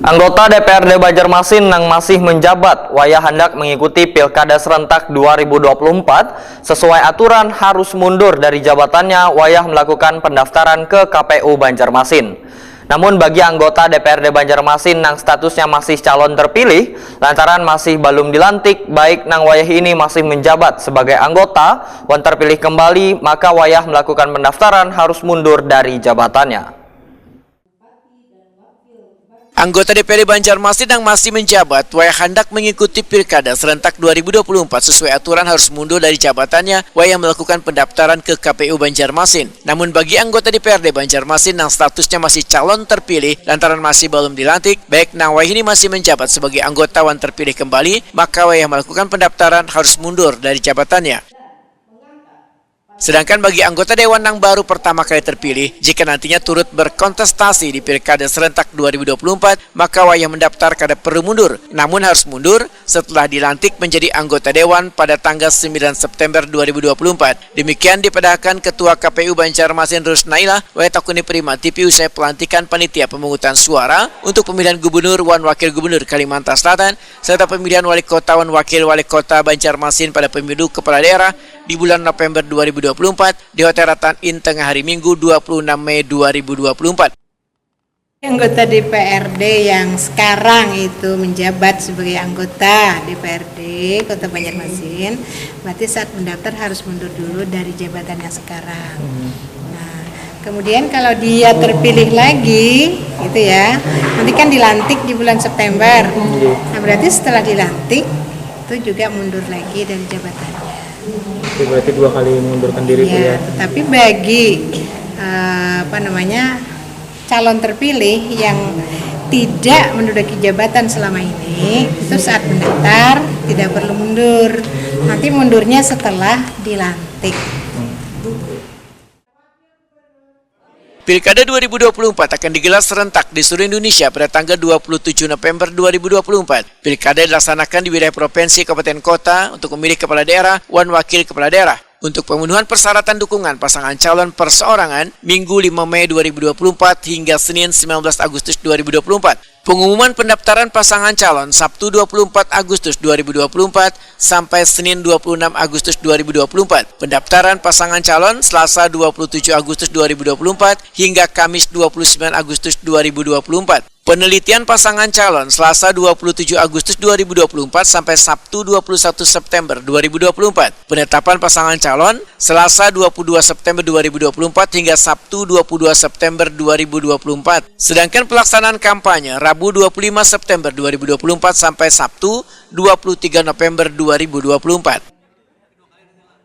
Anggota DPRD Banjarmasin yang masih menjabat wayah hendak mengikuti Pilkada serentak 2024 sesuai aturan harus mundur dari jabatannya wayah melakukan pendaftaran ke KPU Banjarmasin. Namun bagi anggota DPRD Banjarmasin yang statusnya masih calon terpilih lantaran masih belum dilantik baik nang wayah ini masih menjabat sebagai anggota wan terpilih kembali, maka wayah melakukan pendaftaran harus mundur dari jabatannya. Anggota DPRD Banjarmasin yang masih menjabat wayah hendak mengikuti Pilkada serentak 2024 sesuai aturan harus mundur dari jabatannya wayah melakukan pendaftaran ke KPU Banjarmasin. Namun bagi anggota DPRD Banjarmasin yang statusnya masih calon terpilih lantaran masih belum dilantik, baik nang wayah ini masih menjabat sebagai anggota wan terpilih kembali, maka wayah melakukan pendaftaran harus mundur dari jabatannya. Sedangkan bagi anggota Dewan yang baru pertama kali terpilih, jika nantinya turut berkontestasi di Pilkada serentak 2024, maka wayah mendaftar kada perlu mundur. Namun harus mundur setelah dilantik menjadi anggota Dewan pada tanggal 9 September 2024. Demikian dipadahkan Ketua KPU Banjarmasin Rusnaila, wayah takuni prima TV usai pelantikan panitia pemungutan suara untuk pemilihan gubernur wan wakil gubernur Kalimantan Selatan, serta pemilihan wali kota wan wakil wali kota Banjarmasin pada pemilu kepala daerah di bulan November 2024 di Hotel Ratan Inn tengah hari Minggu 26 Mei 2024. Anggota DPRD yang sekarang itu menjabat sebagai anggota DPRD Kota Banjarmasin, berarti saat mendaftar harus mundur dulu dari jabatannya sekarang. Nah, kemudian kalau dia terpilih lagi, gitu ya, nanti kan dilantik di bulan September. Nah, berarti setelah dilantik itu juga mundur lagi dari jabatannya. Berarti 2 kali mengundurkan diri ya. Tetapi bagi calon terpilih yang tidak menduduki jabatan selama ini, itu saat mendaftar tidak perlu mundur. Nanti mundurnya setelah dilantik. Pilkada 2024 akan digelar serentak di seluruh Indonesia pada tanggal 27 November 2024. Pilkada dilaksanakan di wilayah provinsi, kabupaten, kota untuk memilih kepala daerah, wan wakil kepala daerah. Untuk pemenuhan persyaratan dukungan pasangan calon perseorangan, Minggu 5 Mei 2024 hingga Senin 19 Agustus 2024. Pengumuman pendaftaran pasangan calon Sabtu 24 Agustus 2024 sampai Senin 26 Agustus 2024. Pendaftaran pasangan calon Selasa 27 Agustus 2024 hingga Kamis 29 Agustus 2024. Penelitian pasangan calon Selasa 27 Agustus 2024 sampai Sabtu 21 September 2024. Penetapan pasangan calon Selasa 22 September 2024 hingga Sabtu 22 September 2024. Sedangkan pelaksanaan kampanye Rabu 25 September 2024 sampai Sabtu 23 November 2024.